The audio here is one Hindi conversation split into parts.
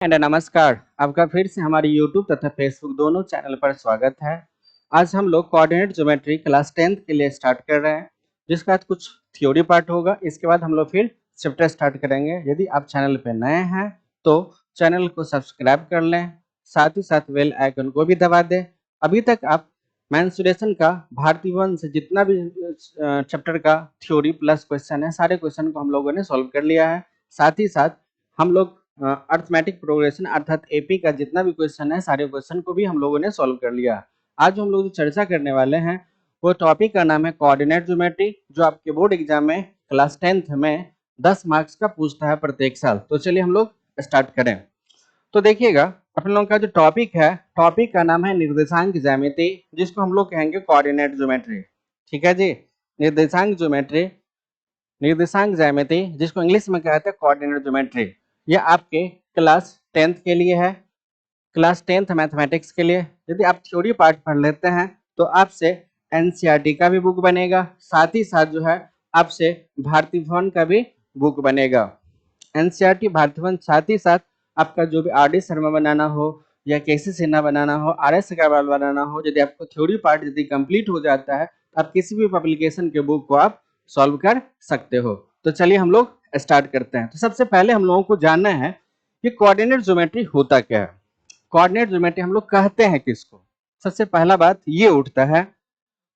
नमस्कार। आपका फिर से हमारे YouTube तथा Facebook दोनों चैनल पर स्वागत है। आज हम लोग कोऑर्डिनेट ज्योमेट्री क्लास 10th के लिए स्टार्ट कर रहे हैं, जिसका आज कुछ थ्योरी पार्ट होगा। इसके बाद हम लोग फिर चैप्टर स्टार्ट करेंगे। यदि आप चैनल पर नए हैं तो चैनल को सब्सक्राइब कर लें, साथ ही साथ बेल आइकन को भी दबा दें। अभी तक आप मेंसुरेशन का भारतीय वन से जितना भी चैप्टर का थ्योरी प्लस क्वेश्चन है, सारे क्वेश्चन को हम लोगों ने सॉल्व कर लिया है। साथ ही साथ हम लोग अर्थमेटिक प्रोग्रेशन अर्थात एपी का जितना भी क्वेश्चन है, सारे क्वेश्चन को भी हम लोगों ने सॉल्व कर लिया। आज हम लोग जो चर्चा करने वाले हैं वो टॉपिक का नाम है कोऑर्डिनेट ज्योमेट्री, जो आपके बोर्ड एग्जाम में क्लास 10th में 10 मार्क्स का पूछता है प्रत्येक साल। तो चलिए हम लोग स्टार्ट करें। तो देखिएगा, अपन लोगों का जो टॉपिक है, टॉपिक का नाम है निर्देशांक ज्यामिति, जिसको हम लोग कहेंगे कोऑर्डिनेट ज्योमेट्री। ठीक है जी, निर्देशांक ज्योमेट्री, निर्देशांक ज्यामिति, जिसको इंग्लिश में कहते हैं कोऑर्डिनेट ज्योमेट्री। यह आपके क्लास 10th के लिए है, क्लास 10th मैथमेटिक्स के लिए। यदि आप थ्योरी पार्ट पढ़ लेते हैं तो आपसे एनसीईआरटी का भी बुक बनेगा, साथ ही साथ जो है आपसे भारतीय भवन का भी बुक बनेगा। एनसीईआरटी, भारतीय भवन, साथ ही साथ आपका जो भी आर डी शर्मा बनाना हो या केसी सिन्हा बनाना हो, आर एस अग्रवाल बनाना हो, यदि आपको थ्योरी पार्ट यदि कंप्लीट हो जाता है तो आप किसी भी पब्लिकेशन के बुक को आप सॉल्व कर सकते हो। तो चलिए हम लोग स्टार्ट करते हैं। तो सबसे पहले हम लोगों को जानना है कि कोऑर्डिनेट ज्योमेट्री होता क्या है। कोऑर्डिनेट ज्योमेट्री हम लोग कहते हैं किसको? सबसे पहला बात ये उठता है।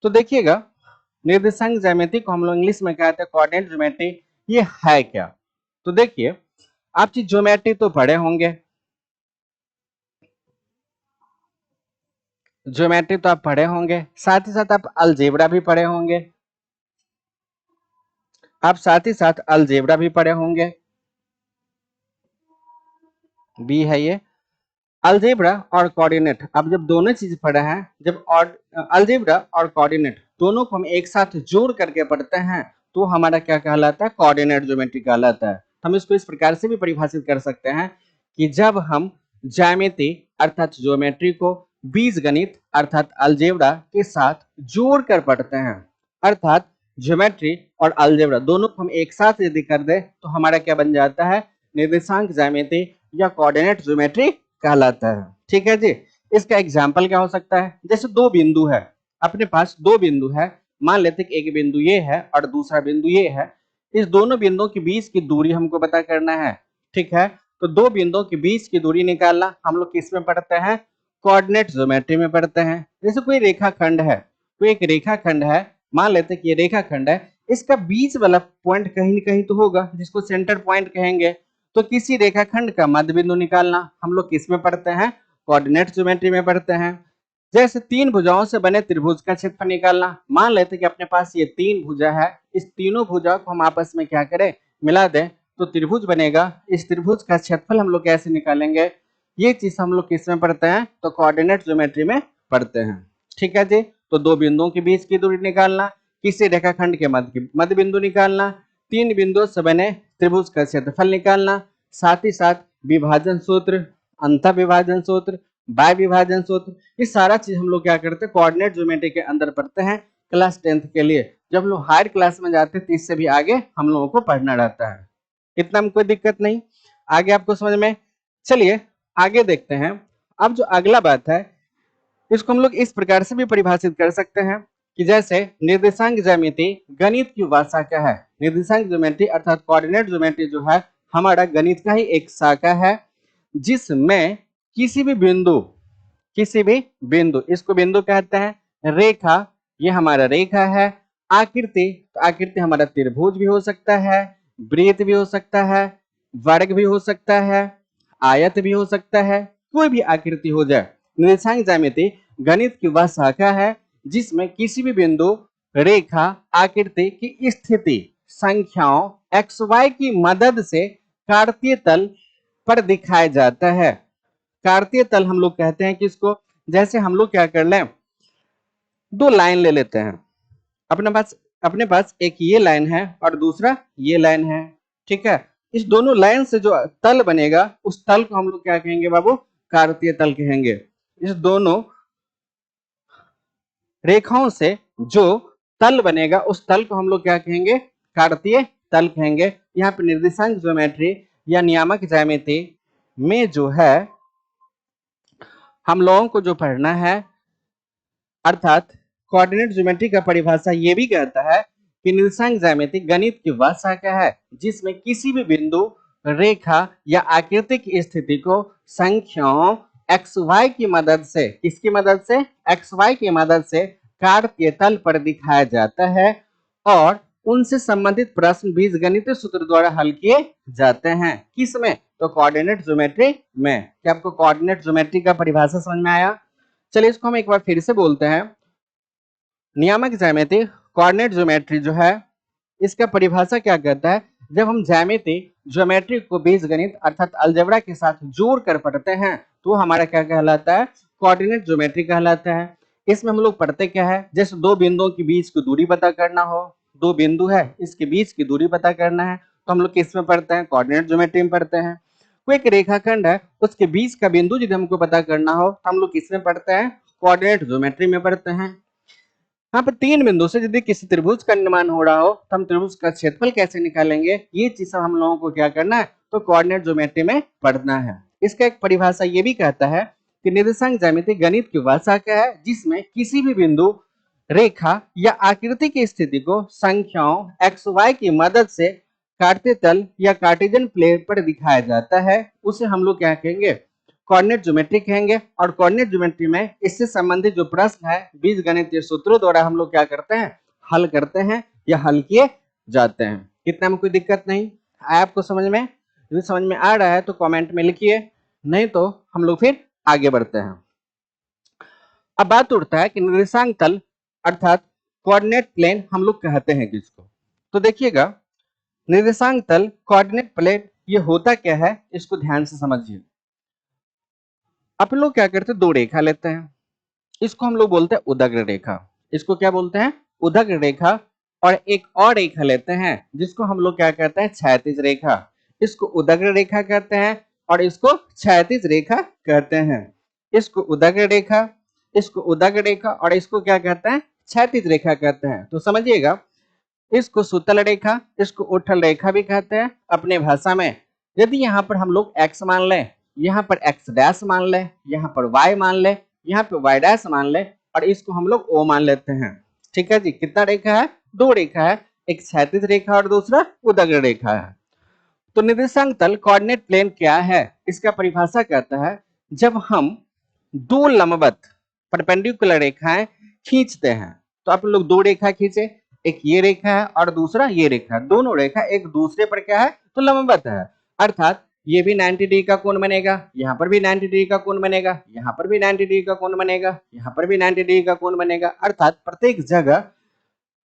तो देखिएगा, निर्देशांक ज्यामिति को हम लोग इंग्लिश में कहते हैं कोऑर्डिनेट ज्योमेट्री। ये है क्या? तो देखिए, आप जी ज्योमेट्री तो पढ़े होंगे, ज्योमेट्री तो आप पढ़े होंगे, साथ ही साथ आप अलजेब्रा भी पढ़े होंगे, आप साथ ही साथ अलजेब्रा भी पढ़े होंगे। बी है ये अलजेब्रा और कोऑर्डिनेट। अब जब दोनों चीज पढ़े हैं, जब और अलजेब्रा और कोऑर्डिनेट दोनों को हम एक साथ जोड़ करके पढ़ते हैं तो हमारा क्या कहलाता है? कोऑर्डिनेट ज्योमेट्री कहलाता है। हम इसको इस प्रकार से भी परिभाषित कर सकते हैं कि जब हम ज्यामिति अर्थात ज्योमेट्री को बीजगणित अर्थात अलजेब्रा के साथ जोड़ कर पढ़ते हैं, अर्थात ज्योमेट्री और अलजेब्रा दोनों को हम एक साथ यदि कर दे तो हमारा क्या बन जाता है? निर्देशांक ज्यामिति या कोऑर्डिनेट ज्योमेट्री कहलाता है। ठीक है जी। इसका एग्जाम्पल क्या हो सकता है? जैसे दो बिंदु है, अपने पास दो बिंदु है, मान लेते कि एक बिंदु ये है और दूसरा बिंदु ये है। इस दोनों बिंदुओं के बीच की दूरी हमको पता करना है। ठीक है, तो दो बिंदुओं के बीच की दूरी निकालना हम लोग किस में पढ़ते हैं? कोऑर्डिनेट ज्योमेट्री में पढ़ते हैं। जैसे कोई रेखाखंड है, कोई एक रेखाखंड है, मान लेते कि ये रेखाखंड है, इसका बीच वाला पॉइंट कहीं न कहीं तो होगा जिसको सेंटर पॉइंट कहेंगे। तो किसी रेखाखंड का मध्य बिंदु निकालना हम लोग किस में पढ़ते हैं? कोऑर्डिनेट ज्योमेट्री में पढ़ते हैं। जैसे तीन भुजाओं से बने त्रिभुज का क्षेत्रफल निकालना, मान लेते कि अपने पास ये तीन भुजा है, इस तीनों भुजाओं को हम आपस में क्या करें? मिला दें तो त्रिभुज बनेगा। इस त्रिभुज का क्षेत्रफल हम लोग कैसे निकालेंगे? ये चीज हम लोग किस में पढ़ते हैं? तो कोऑर्डिनेट ज्योमेट्री में पढ़ते हैं। ठीक है जी। तो दो बिंदुओं के बीच की दूरी निकालना, किसी रेखाखंड के मध्य बिंदु निकालना, तीन बिंदुओं से बने त्रिभुज का क्षेत्रफल निकालना, साथ ही साथ विभाजन सूत्र, अंतर विभाजन सूत्र, बाय विभाजन सूत्र, ये सारा चीज हम लोग क्या करते हैं? कोऑर्डिनेट ज्योमेट्री के अंदर पढ़ते हैं क्लास 10th के लिए। जब हम लोग हायर क्लास में जाते हैं तो इससे भी आगे हम लोगों को पढ़ना रहता है। इतना में कोई दिक्कत नहीं, आगे आपको समझ में। चलिए आगे देखते हैं। अब जो अगला बात है, इसको हम लोग इस प्रकार से भी परिभाषित कर सकते हैं कि जैसे निर्देशांक ज्यामिति गणित की उपशाखा है। निर्देशांक ज्योमेट्री अर्थात कोऑर्डिनेट ज्योमेट्री जो है हमारा गणित का ही एक शाखा है, जिसमें किसी भी बिंदु, इसको बिंदु कहते हैं। रेखा, ये हमारा रेखा है। आकृति, तो आकृति हमारा त्रिभुज भी हो सकता है, वृत्त भी हो सकता है, वर्ग भी हो सकता है, आयत भी हो सकता है, कोई भी आकृति हो जाए। निर्देशांक ज्यामिति गणित की वह शाखा है जिसमें किसी भी बिंदु, रेखा, आकृति की स्थिति संख्याओं एक्स वाई की मदद से कार्तीय तल पर दिखाया जाता है। कार्तीय तल हम लोग कहते हैं किसको? जैसे हम लोग क्या कर लें, दो लाइन ले लेते हैं। अपने पास एक ये लाइन है और दूसरा ये लाइन है। ठीक है, इस दोनों लाइन से जो तल बनेगा उस तल को हम लोग क्या कहेंगे बाबू? कार्तीय तल कहेंगे। इस दोनों रेखाओं से जो तल बनेगा उस तल को हम लोग क्या कहेंगे? कार्तीय तल कहेंगे। यहाँ पे निर्देशांक ज्योमेट्री या नियामक ज्यामिति में जो है हम लोगों को जो पढ़ना है, अर्थात कोऑर्डिनेट ज्योमेट्री का परिभाषा ये भी कहता है कि निर्देशांक ज्यामिति गणित की वह शाखा है जिसमें किसी भी बिंदु, रेखा या आकृति की स्थिति को संख्याओं एक्स वाई की मदद से, किसकी मदद से, एक्स वाई की मदद से कार्य के तल पर दिखाया जाता है और उनसे संबंधित प्रश्न बीजगणितीय सूत्र द्वारा हल किए जाते हैं। किसमें? तो कोऑर्डिनेट ज्योमेट्री में। क्या आपको कोऑर्डिनेट ज्योमेट्री का परिभाषा समझ में आया? चलिए इसको हम एक बार फिर से बोलते हैं। नियामक ज्यामिति कोऑर्डिनेट ज्योमेट्री जो है, इसका परिभाषा क्या कहता है? जब हम ज्यामिति ज्योमेट्री को बीजगणित अर्थात अलजेब्रा के साथ जोड़ कर पढ़ते हैं तो हमारा क्या कहलाता है? कोऑर्डिनेट ज्योमेट्री कहलाता है। इसमें हम लोग पढ़ते क्या है? जैसे दो बिंदुओं के बीच की दूरी पता करना हो, दो बिंदु है इसके बीच की दूरी पता करना है तो हम लोग किस में पढ़ते हैं? कोऑर्डिनेट ज्योमेट्री में पढ़ते हैं। कोई एक रेखाखंड है उसके बीच का बिंदु यदि हमको पता करना हो तो हम लोग किस में पढ़ते हैं? कोऑर्डिनेट ज्योमेट्री में पढ़ते हैं। यहाँ पर तीन बिंदु से यदि किसी त्रिभुज का निर्माण हो रहा हो तो हम त्रिभुज का क्षेत्रफल कैसे निकालेंगे, ये चीज सब हम लोगों को क्या करना है? तो कोऑर्डिनेट ज्योमेट्री में पढ़ना है। इसका एक परिभाषा ये भी कहता है कि निर्देशांक ज्यामिति गणित की वह शाखा है जिसमें किसी भी बिंदु, रेखा या आकृति की स्थिति को संख्याओं एक्स वाई की मदद से काटते तल या कार्टेशियन प्लेन पर दिखाया जाता है, उसे हम लोग क्या कहेंगे? कोऑर्डिनेट ज्योमेट्री कहेंगे। और कोऑर्डिनेट ज्योमेट्री में इससे संबंधित जो प्रश्न है बीजगणितीय सूत्रों द्वारा हम लोग क्या करते हैं? हल करते हैं या हल किए जाते हैं। कितना में कोई दिक्कत नहीं आया आपको समझ में? यदि समझ में आ रहा है तो कमेंट में लिखिए, नहीं तो हम लोग फिर आगे बढ़ते हैं। अब बात उठता है कि निर्देशांक तल अर्थात कोऑर्डिनेट प्लेन हम लोग कहते हैं किसको? तो देखिएगा, निर्देशांक तल कोऑर्डिनेट प्लेन ये होता क्या है, इसको ध्यान से समझिए। आप लोग क्या करते हैं? दो रेखा लेते हैं, इसको हम लोग बोलते हैं उदग्र रेखा। इसको क्या बोलते हैं? उदग्र रेखा। और एक और रेखा लेते हैं जिसको हम लोग क्या कहते हैं? क्षैतिज रेखा। इसको उदग्र रेखा कहते हैं और इसको क्षैतिज रेखा कहते हैं। इसको उदग्र रेखा, इसको उदग्र रेखा और इसको क्या कहते हैं? क्षैतिज रेखा कहते हैं। तो समझिएगा, इसको सुतल रेखा, इसको उठल रेखा भी कहते हैं अपने भाषा में। यदि यहाँ पर हम लोग x मान लें, यहाँ पर x डैश मान लें, यहाँ पर y मान लें, यहाँ पे y डैश मान लें और इसको हम लोग o मान लेते हैं। ठीक है जी। कितना रेखा है? दो रेखा है, एक क्षैतिज रेखा और दूसरा उदग्र रेखा है। तो निर्देशांक तल कोऑर्डिनेट प्लेन क्या है? इसका परिभाषा कहता है जब हम दो लंबवत परपेंडिकुलर रेखाएं खींचते हैं। तो आप लोग दो रेखा खींचे, एक ये रेखा है और दूसरा ये रेखा, दोनों रेखा एक दूसरे पर क्या है? तो लंबवत है। अर्थात ये भी 90 डिग्री का कोण बनेगा, यहाँ पर भी 90 डिग्री का कोण बनेगा, यहाँ पर भी 90 डिग्री का कोण बनेगा, यहाँ पर भी 90 डिग्री का कोण बनेगा। अर्थात प्रत्येक जगह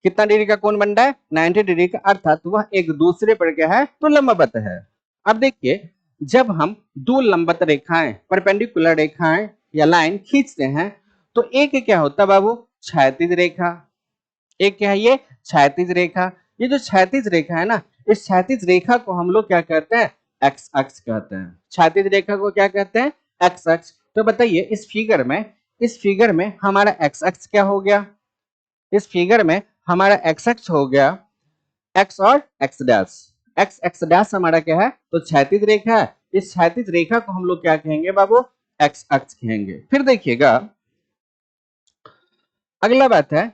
कितना डिग्री का कोण बन रहा है? 90 डिग्री का। अर्थात वह एक दूसरे पर क्या है? तो लंबवत है। अब देखिए, जब हम दो लंबवत रेखाएं, परपेंडिकुलर रेखाएं या लाइन खींचते हैं तो एक क्या होता है बाबू? क्षैतिज रेखा। एक क्या है? ये क्षैतिज रेखा। ये जो क्षैतिज रेखा है ना, इस क्षैतिज रेखा को हम लोग क्या कहते हैं? एक्स अक्ष कहते हैं। क्षैतिज रेखा को क्या कहते हैं? एक्स अक्ष। तो बताइए इस फिगर में हमारा एक्स अक्ष क्या हो गया? इस फिगर में हमारा एक्स अक्ष हो गया एक्स और x dash. X x dash हमारा क्या है? तो क्षैतिज रेखा है। इस क्षैतिज रेखा को हम लोग क्या कहेंगे बाबू? एक्स अक्ष कहेंगे। फिर देखिएगा, अगला बात है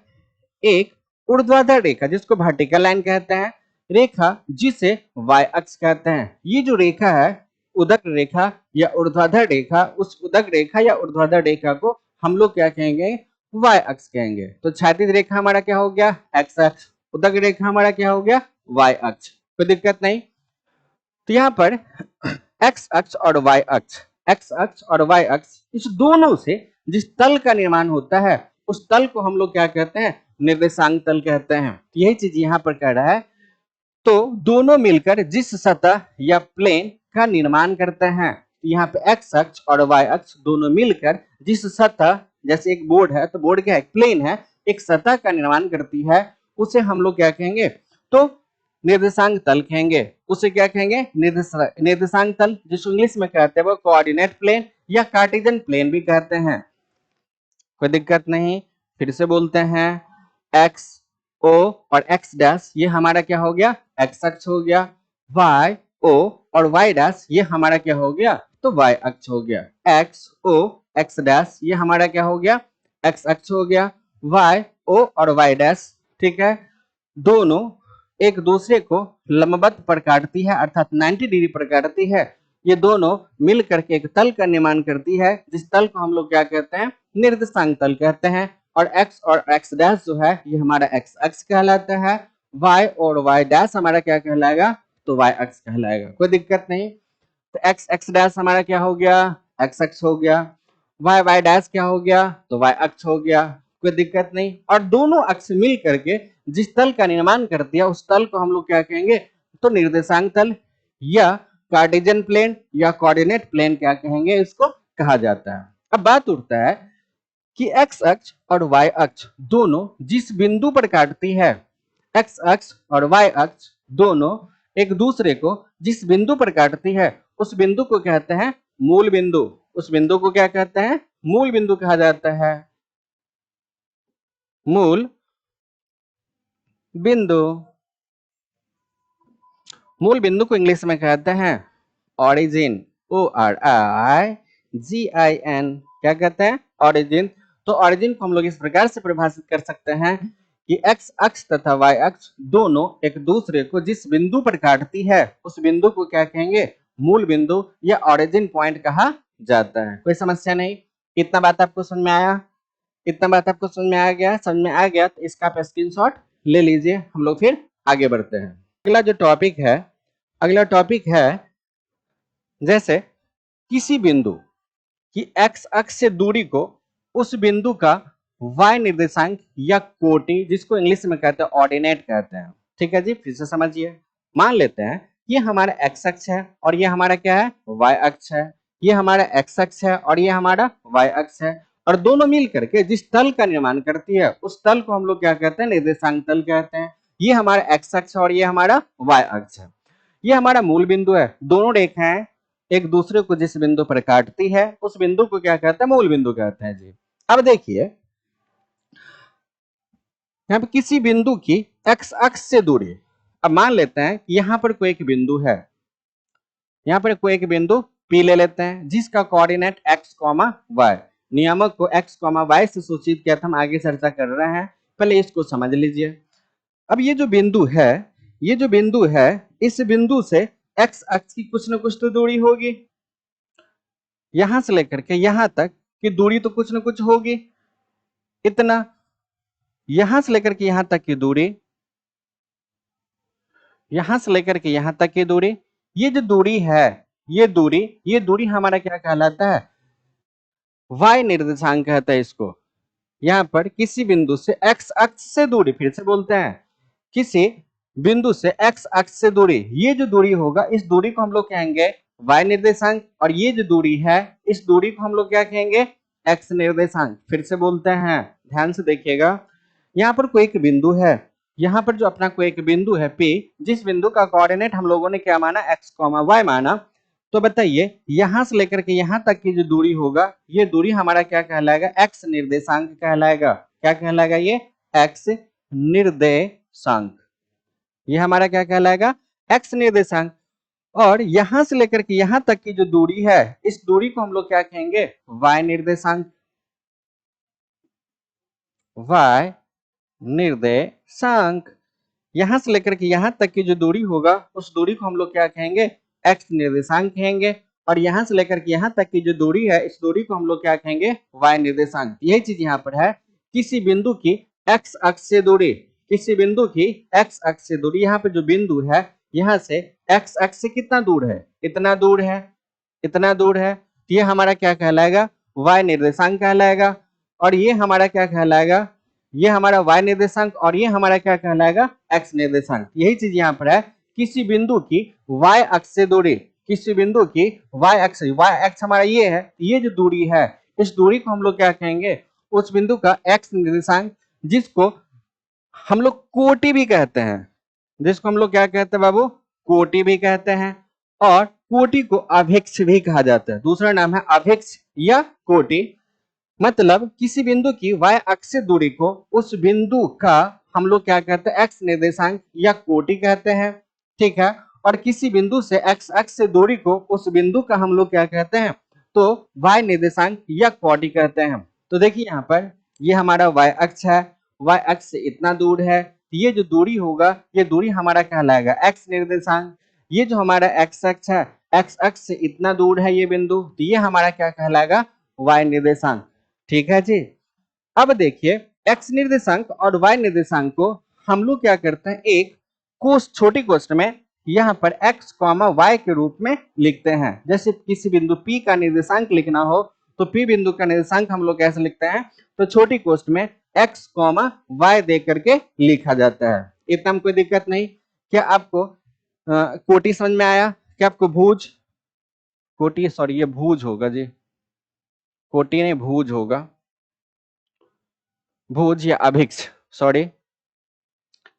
एक ऊर्ध्वाधर रेखा जिसको वर्टिकल लाइन कहते हैं, रेखा जिसे वाई अक्ष कहते हैं। ये जो रेखा है उदग्र रेखा या ऊर्ध्वाधर रेखा, उस उदग्र रेखा या ऊर्ध्वाधर रेखा को हम लोग क्या कहेंगे? वाई अक्ष कहेंगे। तो क्षैतिज रेखा हमारा क्या हो गया? एक्स अक्ष। उदग्र रेखा हमारा क्या हो गया? वाई अक्ष। कोई दिक्कत नहीं। तो यहाँ पर एक्स अक्ष और वाई अक्ष, एक्स अक्ष और वाई अक्ष, इस दोनों से जिस तल का निर्माण होता है उस तल को हम लोग क्या कहते हैं? निर्देशांक तल कहते हैं। यही चीज यहाँ पर कह रहा है। तो दोनों मिलकर जिस सतह या प्लेन का निर्माण करते हैं, यहाँ पे एक्स अक्ष और वाई अक्ष दोनों मिलकर जिस सतह, जैसे एक बोर्ड है तो बोर्ड क्या है? प्लेन है, एक सतह का निर्माण करती है, उसे हम लोग क्या कहेंगे? तो निर्देशांक तल कहेंगे। उसे क्या कहेंगे? निर्देशांक तल, जिसको इंग्लिश में कहते हैं वो कोऑर्डिनेट प्लेन या कार्टेशियन प्लेन भी कहते हैं। कोई दिक्कत नहीं। फिर से बोलते हैं, एक्स ओ और एक्स डैश ये हमारा क्या हो गया? एक्स अक्ष हो गया। वाई ओ और वाई डैश ये हमारा क्या हो गया? तो y अक्ष हो गया। x o x डैश ये हमारा क्या हो गया, x अक्ष हो गया। y o और y डैश, ठीक है, दोनों एक दूसरे को लंबवत पर काटती है, अर्थात 90 डिग्री पर काटती है। ये दोनों मिल करके एक तल का निर्माण करती है, जिस तल को हम लोग क्या कहते हैं, निर्देशांक तल कहते हैं। और x डैश जो है ये हमारा x अक्ष कहलाता है। y और y डैश हमारा क्या कहलाएगा, तो y अक्ष कहलाएगा। कोई दिक्कत नहीं। तो x डैश हमारा क्या हो गया, x अक्ष हो गया। y डैश क्या हो गया, तो y अक्ष हो गया। कोई दिक्कत नहीं। और दोनों अक्ष मिल करके जिस तल का निर्माण करती है उस तल को हम लोग क्या कहेंगे, तो निर्देशांक तल या कार्टेशियन प्लेन या कोऑर्डिनेट प्लेन क्या कहेंगे, इसको कहा जाता है। अब बात उठता है कि x अक्ष और y अक्ष दोनों जिस बिंदु पर काटती है, x अक्ष और y अक्ष दोनों एक दूसरे को जिस बिंदु पर काटती है उस बिंदु को कहते हैं मूल बिंदु। उस बिंदु को क्या कहते हैं, मूल बिंदु कहा जाता है। मूल बिंदु, मूल बिंदु को इंग्लिश में कहते हैं ऑरिजिन, ORIGIN, क्या कहते हैं, ऑरिजिन। तो ऑरिजिन को हम लोग इस प्रकार से परिभाषित कर सकते हैं कि x अक्ष तथा y अक्ष दोनों एक दूसरे को जिस बिंदु पर काटती है उस बिंदु को क्या कहेंगे, मूल बिंदु या ऑरिजिन पॉइंट कहा जाता है। कोई समस्या नहीं। इतना बात आपको समझ में आया, इतना बात आपको समझ में आ गया, समझ में आ गया तो इसका आप स्क्रीनशॉट ले लीजिए। हम लोग फिर आगे बढ़ते हैं। अगला जो टॉपिक है, अगला टॉपिक है जैसे किसी बिंदु की x अक्ष से दूरी को उस बिंदु का y निर्देशांक या कोटि, जिसको इंग्लिश में कहते हैं ऑर्डिनेट कहते हैं। ठीक है जी, फिर से समझिए। मान लेते हैं ये हमारा x अक्ष है और ये हमारा क्या है, y अक्ष है। ये हमारा x अक्ष है और ये हमारा y अक्ष है, और दोनों मिल करके जिस तल का निर्माण करती है उस तल को हम लोग क्या कहते हैं, निर्देशांक तल कहते हैं। ये हमारा x अक्ष और ये हमारा y अक्ष है। ये हमारा मूल बिंदु है। दोनों रेखाएं एक दूसरे को जिस बिंदु पर काटती है उस बिंदु को क्या कहते हैं, मूल बिंदु कहते हैं जी। अब देखिए यहाँ पे किसी बिंदु की x अक्ष से दूरी, अब मान लेते हैं कि यहाँ पर कोई एक बिंदु है, यहाँ पर कोई एक बिंदु P ले लेते हैं जिसका कोऑर्डिनेट x, y, नियामक को x, y से सूचित किया था, हम आगे चर्चा कर रहे हैं, पहले इसको समझ लीजिए। अब ये जो बिंदु है, ये जो बिंदु है, इस बिंदु से x अक्ष की कुछ न कुछ तो दूरी होगी। यहां से लेकर के यहां तक की दूरी तो कुछ न कुछ होगी, इतना। यहां से लेकर के यहां तक की दूरी, यहां से लेकर के यहां तक की दूरी, ये जो दूरी है, ये दूरी हमारा क्या कहलाता है, y निर्देशांक कहता है इसको। यहाँ पर किसी बिंदु से x अक्ष से दूरी, फिर से बोलते हैं, किसी बिंदु से x अक्ष से दूरी, ये जो दूरी होगा इस दूरी को हम लोग कहेंगे y निर्देशांक, और ये जो दूरी है इस दूरी को हम लोग क्या कहेंगे, x निर्देशांक। फिर से बोलते हैं, ध्यान से देखिएगा। यहाँ पर कोई एक बिंदु है, यहाँ पर जो अपना कोई एक बिंदु है P, जिस बिंदु का कोऑर्डिनेट हम लोगों ने क्या माना, x, y माना। तो बताइए यहां से लेकर के यहां तक की जो दूरी होगा, ये दूरी हमारा क्या कहलाएगा, x निर्देशांक कहलाएगा। क्या कहलाएगा, ये x निर्देशांक, ये हमारा क्या कहलाएगा, x निर्देशांक। और यहां से लेकर के यहां तक की जो दूरी है इस दूरी को हम लोग क्या कहेंगे, y निर्देशांक, y निर्देशांक। यहां से लेकर के यहां तक की जो दूरी होगा उस दूरी को हम लोग क्या कहेंगे, x निर्देशांक कहेंगे। और यहां से लेकर के यहां तक की जो दूरी है इस दूरी को हम लोग क्या कहेंगे, y निर्देशांक। यही चीज यहाँ पर है, किसी बिंदु की x अक्ष से दूरी, किसी बिंदु की x अक्ष से दूरी, यहाँ पे जो बिंदु है यहाँ से x अक्ष से कितना दूर है, इतना दूर है, इतना दूर है। ये हमारा क्या कहलाएगा, y निर्देशांक कहलाएगा। और ये हमारा क्या कहलाएगा, ये हमारा y निर्देशांक, और ये हमारा क्या कहलाएगा, x निर्देशांक। यही चीज यहाँ पर है, किसी बिंदु की y अक्ष से दूरी, किसी बिंदु की y अक्ष हमारा ये है, ये जो दूरी है इस दूरी को हम लोग क्या कहेंगे, उस बिंदु का x निर्देशांक, जिसको हम लोग कोटि भी कहते हैं, जिसको हम लोग क्या कहते हैं बाबू, कोटि भी कहते हैं। और कोटि को अभिक्ष भी कहा जाता है, दूसरा नाम है अभिक्ष या कोटि। मतलब किसी बिंदु की y अक्ष से दूरी को उस बिंदु का हम लोग क्या कहते हैं, x निर्देशांक या कोटि कहते हैं। ठीक है। और किसी बिंदु से एक्स अक्ष से दूरी को, उस बिंदु का हम लोग क्या कहते हैं, तो y निर्देशांक या कोटि कहते हैं। तो देखिए यहाँ पर ये हमारा y अक्ष है, y अक्ष से इतना दूर है, ये जो दूरी होगा ये दूरी हमारा कहलाएगा x निर्देशांक। ये जो हमारा x अक्ष है, x अक्ष से इतना दूर है ये बिंदु, तो ये हमारा क्या कहलाएगा, y निर्देशांक। ठीक है जी। अब देखिए x निर्देशांक और y निर्देशांक को हम लोग क्या करते हैं, एक कोष्ठ, छोटी कोष्ठ में यहाँ पर x, y के रूप में लिखते हैं। जैसे किसी बिंदु P का निर्देशांक लिखना हो तो P बिंदु का निर्देशांक हम लोग कैसे लिखते हैं, तो छोटी कोष्ठ में x, y दे करके लिखा जाता है। इतना में कोई दिक्कत नहीं। क्या आपको कोटि समझ में आया? क्या आपको भुज, कोटि सॉरी ये भुज होगा जी, कोटि नहीं भुज होगा, भुज या अभिक्ष, सॉरी,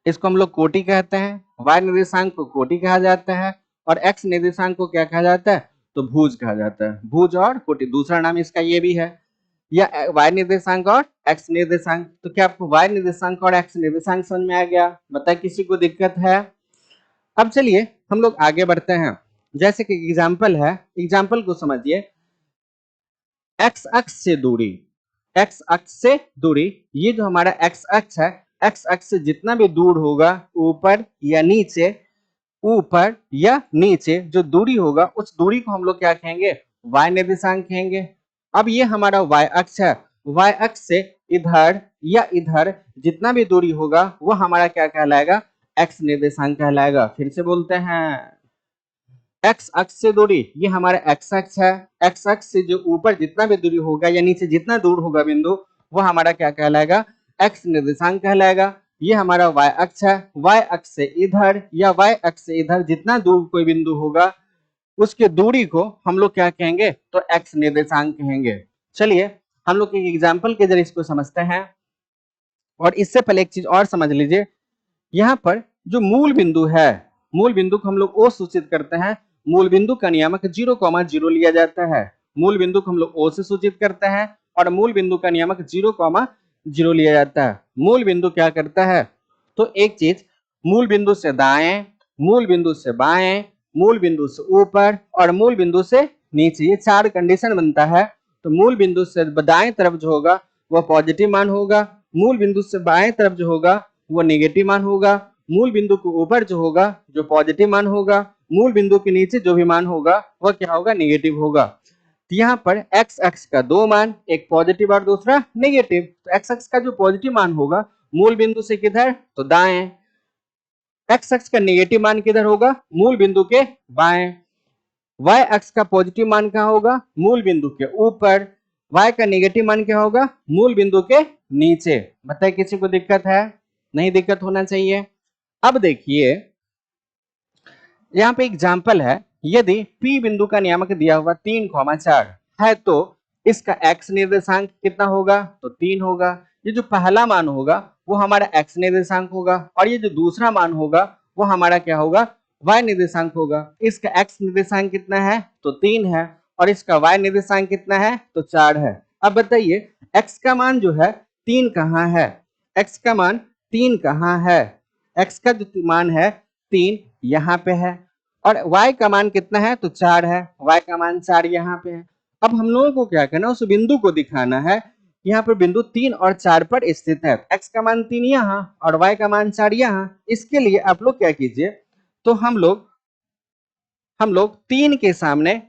इसको हम लोग कोटि कहते हैं। y निर्देशांक को कोटि कहा जाता है और x निर्देशांक को क्या कहा जाता है, तो भुज कहा जाता है। भुज और कोटि, दूसरा नाम इसका ये भी है, या y निर्देशांक और x निर्देशांक। तो क्या आपको y निर्देशांक और x निर्देशांक समझ में आ गया? बताए किसी को दिक्कत है? अब चलिए हम लोग आगे बढ़ते हैं। जैसे कि एग्जाम्पल है, एग्जाम्पल को समझिए। x अक्ष से दूरी, x अक्ष से दूरी, ये जो हमारा x अक्ष है, x अक्ष से जितना भी दूर होगा, ऊपर या नीचे, ऊपर या नीचे जो दूरी होगा, उस दूरी को हम लोग क्या कहेंगे, y निर्देशांक कहेंगे। अब ये हमारा y अक्ष है, y अक्ष से इधर या इधर जितना भी दूरी होगा वो हमारा क्या कहलाएगा, x निर्देशांक कहलाएगा। फिर से बोलते हैं, x अक्ष से दूरी, ये हमारा x अक्ष है, x अक्ष से जो ऊपर जितना भी दूरी होगा या नीचे जितना दूर होगा बिंदु, वो हमारा क्या कहलाएगा, x निर्देशांक कहलाएगा। ये हमारा y अक्ष है, y अक्ष से इधर या y अक्ष से इधर जितना दूर कोई बिंदु होगा उसके दूरी को हम लोग क्या कहेंगे, तो x निर्देशांक कहेंगे। चलिए हम लोग एक एग्जाम्पल के जरिए इसको समझते हैं। और इससे पहले एक चीज और समझ लीजिए, यहाँ पर जो मूल बिंदु है, मूल बिंदु को हम लोग O सूचित करते हैं। मूल बिंदु का नियामक 0,0 लिया जाता है। मूल बिंदु को हम लोग O से सूचित करते हैं और मूल बिंदु का नियामक 0,0 लिया जाता है। मूल बिंदु क्या करता है, तो एक चीज, मूल बिंदु से दाएं, मूल बिंदु से बाएं, मूल बिंदु से ऊपर और मूल बिंदु से नीचे, ये 4 कंडीशन बनता है। तो मूल बिंदु से दाएं तरफ जो होगा वह पॉजिटिव मान होगा, मूल बिंदु से बाएं तरफ जो होगा वो नेगेटिव मान होगा, मूल बिंदु के ऊपर जो होगा जो पॉजिटिव मान होगा, मूल बिंदु के नीचे जो भी मान होगा वह क्या होगा, नेगेटिव होगा। तो यहाँ पर x अक्ष का 2 मान, एक पॉजिटिव और दूसरा नेगेटिव। तो x अक्ष का जो पॉजिटिव मान होगा मूल बिंदु से किधर, तो दाएं। x अक्ष का नेगेटिव मान किधर होगा, मूल बिंदु के बाएं। y अक्ष का पॉजिटिव मान क्या होगा, मूल बिंदु के ऊपर। y का नेगेटिव मान क्या होगा, मूल बिंदु के नीचे। बताइए किसी को दिक्कत है? नहीं दिक्कत होना चाहिए। अब देखिए यहाँ पे एग्जाम्पल है, यदि P बिंदु का नियामक दिया हुआ 3,4 है तो इसका x निर्देशांक कितना होगा, तो 3 होगा। ये जो पहला मान होगा वो हमारा x निर्देशांक होगा और ये जो दूसरा मान होगा वो हमारा क्या होगा, y निर्देशांक होगा। इसका x निर्देशांक कितना है, तो 3 है और इसका y निर्देशांक कितना है, तो 4 है। अब बताइए x का मान जो है 3 कहाँ है, x का मान 3 कहाँ है, x का जो मान है 3 यहाँ पे है और y का मान कितना है, तो 4 है, y का मान 4 यहाँ पे है। अब हम लोगों को क्या करना है, उस बिंदु को दिखाना है। यहाँ पर बिंदु 3 और 4 पर स्थित है, x का मान 3 यहाँ और y का मान 4 यहाँ। इसके लिए आप लोग क्या कीजिए, तो हम लोग 3 के सामने,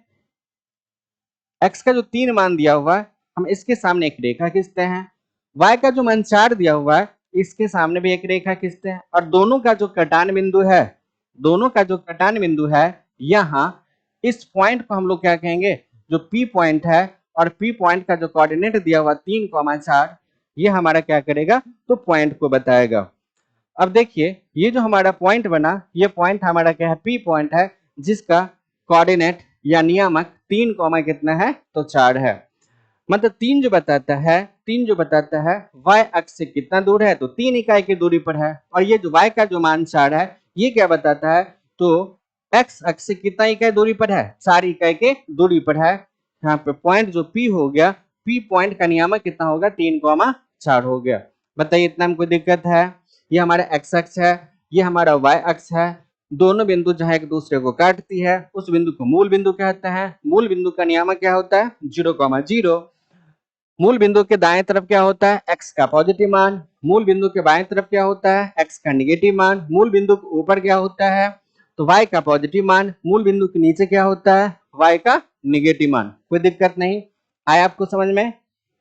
x का जो 3 मान दिया हुआ है हम इसके सामने एक रेखा खींचते हैं, y का जो मान 4 दिया हुआ है इसके सामने भी एक रेखा खींचते हैं और दोनों का जो कटान बिंदु है, दोनों का जो कटान बिंदु है यहाँ, इस पॉइंट को हम लोग क्या कहेंगे, जो P पॉइंट है और P पॉइंट का जो कोऑर्डिनेट दिया हुआ 3,4 ये हमारा क्या करेगा, तो पॉइंट को बताएगा। अब देखिए ये जो हमारा पॉइंट बना, ये पॉइंट हमारा क्या है, P पॉइंट है जिसका कोऑर्डिनेट या नियामक 3, कितना है, तो 4 है। मतलब 3 जो बताता है y अक्ष से कितना दूर है, तो 3 इकाई की दूरी पर है और ये जो y का जो मान 4 है ये क्या बताता है, तो x अक्ष से कितना इकाई दूरी पर है, 4 इकाई के दूरी पर है। यहाँ पे पॉइंट जो P हो गया, P पॉइंट का नियामक कितना होगा, 3,4 हो गया। बताइए इतना में कोई दिक्कत है? ये हमारा x अक्ष है, ये हमारा y अक्ष है। दोनों बिंदु जहां एक दूसरे को काटती है उस बिंदु को मूल बिंदु कहते हैं। मूल बिंदु का नियामक क्या होता है? 0,0। मूल बिंदु के दाएं तरफ क्या होता है? x का पॉजिटिव मान। मूल बिंदु के बाएं तरफ क्या होता है? x का नेगेटिव मान। मूल बिंदु के ऊपर क्या होता है? तो y का पॉजिटिव मान। मूल बिंदु के नीचे क्या होता है? y का नेगेटिव मान। कोई दिक्कत नहीं आया आपको समझ में?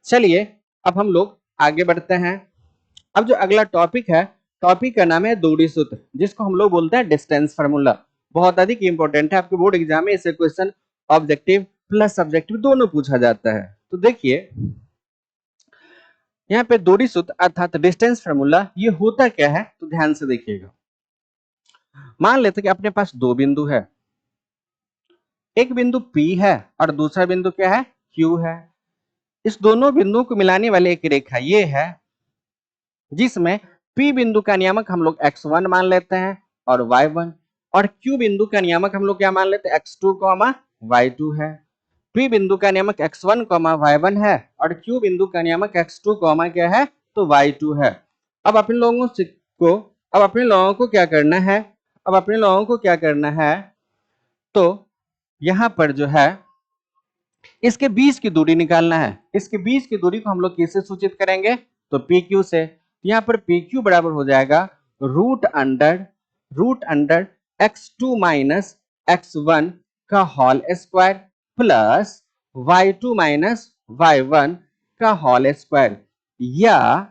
चलिए अब हम लोग आगे बढ़ते हैं। अब जो अगला टॉपिक है, टॉपिक का नाम है दूरी सूत्र, जिसको हम लोग बोलते हैं डिस्टेंस फार्मूला। बहुत अधिक इंपॉर्टेंट है, आपके बोर्ड एग्जाम में इसे क्वेश्चन ऑब्जेक्टिव प्लस सब्जेक्टिव दोनों पूछा जाता है। तो देखिए यहाँ पे दूरी सूत्र अर्थात डिस्टेंस फार्मूला ये होता क्या है, तो ध्यान से देखिएगा। मान लेते कि अपने पास दो बिंदु है, एक बिंदु P है और दूसरा बिंदु क्या है? Q है। इस दोनों बिंदुओं को मिलाने वाली एक रेखा ये है, जिसमें P बिंदु का नियामक हम लोग x1 मान लेते हैं और y1, और Q बिंदु का नियामक हम लोग क्या मान लेते हैं? x2, y2 है। P बिंदु का नियामक x1, y1 है और Q बिंदु का नियामक x2, क्या है? तो y2 है। अब अपने लोगों को क्या करना है? तो यहाँ पर जो है इसके बीच की दूरी निकालना है। इसके बीच की दूरी को हम लोग किससे सूचित करेंगे? तो PQ से। यहाँ पर PQ बराबर हो जाएगा root under x2 minus x1 का whole square plus y2 minus y1 का होल स्क्वायर, या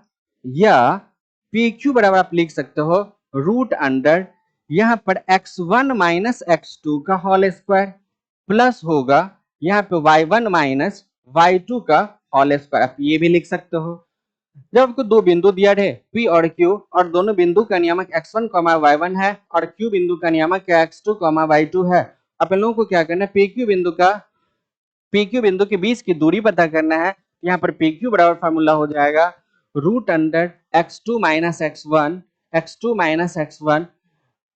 PQ बराबर आप लिख सकते हो रूट अंडर यहाँ पर x1 माइनस x2 का होल स्क्वायर प्लस होगा यहाँ पे y1 माइनस y2 का होल स्क्वायर। आप ये भी लिख सकते हो। जब आपको दो बिंदु दिया है P और Q और दोनों बिंदु का नियामक x1, y1 है और Q बिंदु का नियामक x2, y2 है। अपन लोगों को क्या करना है? PQ बिंदु के बीच की दूरी पता करना है। यहाँ पर PQ बराबर फार्मूला हो जाएगा root under x2 minus x1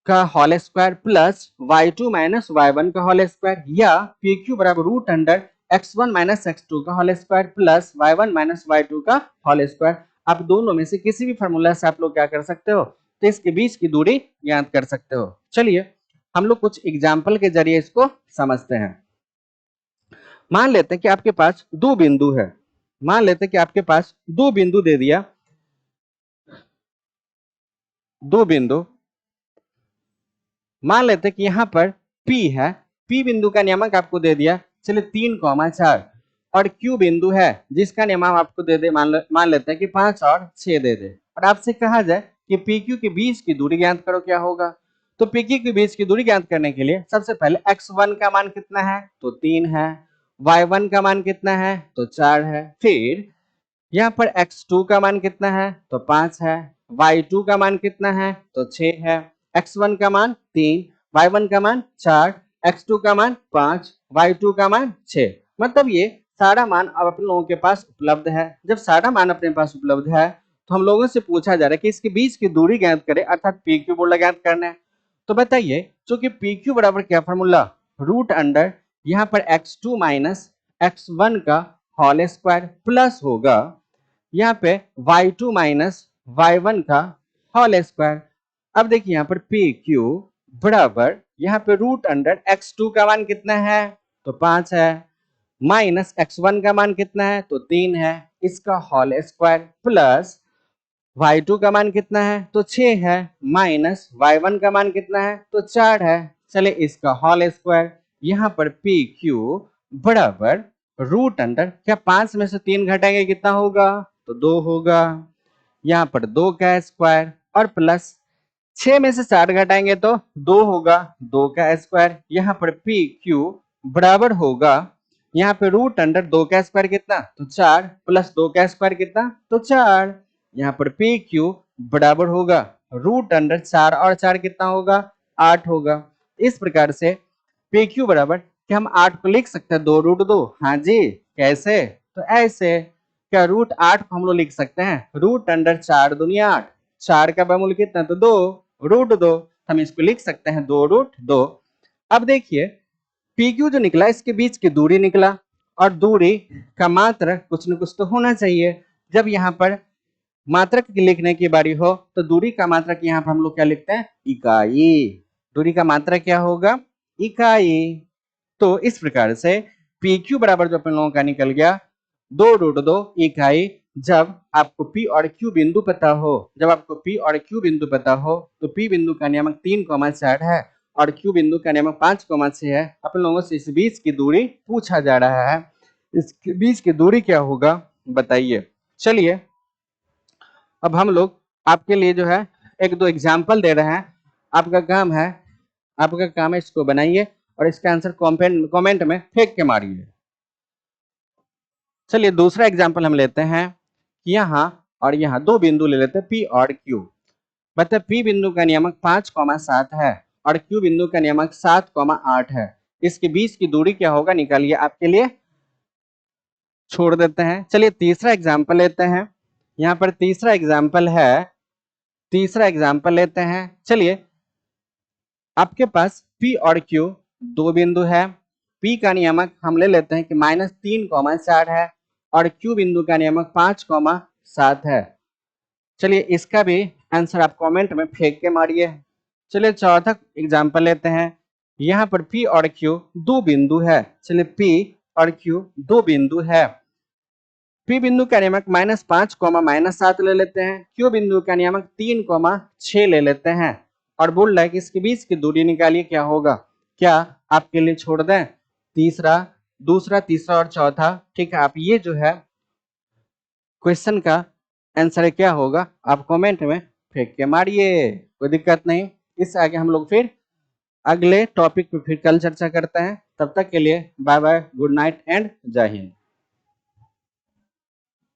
का whole square plus y2 minus y1 का होल स्क्वायर, या PQ बराबर root under x1 minus x2 का whole square plus y1 minus y2 का होल स्क्वायर। आप दोनों में से किसी भी फार्मूला से आप लोग क्या कर सकते हो? तो इसके बीच की दूरी ज्ञात कर सकते हो। चलिए हम लोग कुछ एग्जाम्पल के जरिए इसको समझते हैं। मान लेते हैं कि आपके पास दो बिंदु है। दो बिंदु दे दिया, दो बिंदु। मान लेते हैं कि यहाँ पर P है, P बिंदु का नियामक आपको दे दिया, चलिए 3,4, और Q बिंदु है जिसका नियामक आपको दे दे, मान लेते हैं कि 5 और 6 दे दे, और आपसे कहा जाए कि PQ के बीच की दूरी ज्ञात करो, क्या होगा? तो PQ के बीच की दूरी ज्ञात करने के लिए सबसे पहले x1 का मान कितना है? तो 3 है। y1 का मान कितना है? तो 4 है। फिर यहाँ पर x2 का मान कितना है? तो 5 है। y2 का मान कितना है? तो 6 है। x1 का मान 3, y1 का मान 4, x2 का मान 5, y2 का मान 6। मतलब ये सारा मान अब अपने लोगों के पास उपलब्ध है। जब सारा मान अपने पास उपलब्ध है तो हम लोगों से पूछा जा रहा है कि इसके बीच की दूरी ज्ञात करें, अर्थात PQ बोला ज्ञात करना है। तो बताइए, चूंकि PQ बराबर क्या फॉर्मूला? रूट अंडर यहाँ पर x2 माइनस x1 का होल स्क्वायर प्लस होगा यहाँ पे y2 माइनस y1 का होल स्क्वायर। अब देखिए यहाँ पर PQ बराबर यहाँ पे रूट अंडर x2 का मान कितना है? तो 5 है, माइनस x1 का मान कितना है? तो 3 है, इसका होल स्क्वायर प्लस y2 का मान कितना है? तो 6 है, माइनस y1 का मान कितना है? तो 4 है, चले इसका होल स्क्वायर। यहाँ पर PQ बराबर रूट अंडर, क्या 5 में से 3 घटाएंगे कितना होगा? तो 2 होगा, यहाँ पर 2 का स्क्वायर, और प्लस 6 में से 4 घटाएंगे तो 2 होगा, 2 का स्क्वायर। यहाँ पर PQ बराबर होगा, यहाँ पे रूट अंडर 2 का स्क्वायर कितना? तो 4, प्लस 2 का स्क्वायर कितना? तो 4। यहाँ पर PQ बराबर होगा रूट अंडर 4 और 4 कितना होगा? 8 होगा। इस प्रकार से PQ बराबर, क्या हम 8 को लिख सकते हैं 2 रूट 2? हाँ जी, कैसे? तो ऐसे। क्या रूट 8 को हम लोग लिख सकते हैं रूट अंडर 4 दुनिया 8, 4 का वर्गमूल कितना? तो 2 रूट 2, हम इसको लिख सकते हैं 2 रूट 2। अब देखिए PQ जो निकला इसके बीच की दूरी निकला, और दूरी का मात्रक कुछ न कुछ तो होना चाहिए। जब यहाँ पर मात्रक लिखने की बारी हो तो दूरी का मात्रक यहाँ पर हम लोग क्या लिखते हैं? इकाई। दूरी का मात्रा क्या होगा, इकाई। तो इस प्रकार से पी क्यू बराबर जो अपन लोगों का निकल गया 2√2 इकाई। जब आपको P और Q बिंदु पता हो, जब आपको P और Q बिंदु पता हो तो P बिंदु का नियमक 3,4 है और Q बिंदु का नियमक 5,6 है। अपन लोगों से इस बीच की दूरी पूछा जा रहा है, इसके बीच की दूरी क्या होगा बताइए। चलिए अब हम लोग आपके लिए जो है एक दो एग्जाम्पल दे रहे हैं। आपका काम है इसको बनाइए और इसका आंसर कमेंट में फेंक के मारिए। चलिए दूसरा एग्जाम्पल हम लेते हैं, यहाँ और यहाँ दो बिंदु ले लेते हैं P और Q। मतलब P बिंदु का नियमक 5,7 है और Q बिंदु का नियमक 7,8 है। इसके बीच की दूरी क्या होगा निकालिए, आपके लिए छोड़ देते हैं। चलिए तीसरा एग्जाम्पल लेते हैं। यहाँ पर तीसरा एग्जाम्पल लेते हैं। चलिए आपके पास P और Q दो बिंदु है। P का नियमक हम ले लेते हैं कि -3,4 है और Q बिंदु का नियमक 5,7 है। चलिए इसका भी आंसर आप कमेंट में फेंक के मारिए। चलिए चौथा एग्जाम्पल लेते हैं। यहाँ पर P और Q दो बिंदु है। चलिए P और Q दो बिंदु है। P बिंदु का नियमक -5, -7 ले लेते हैं। Q बिंदु का नियमक 3,6 ले लेते हैं और बोल रहा है कि इसके बीच की दूरी निकालिए क्या होगा। क्या आपके लिए छोड़ दें दूसरा, तीसरा और चौथा? ठीक है, आप ये जो है क्वेश्चन का आंसर क्या होगा आप कमेंट में फेंक के मारिए, कोई दिक्कत नहीं। इससे आगे हम लोग फिर अगले टॉपिक पे फिर कल चर्चा करते हैं। तब तक के लिए bye bye, good night and जय हिंद।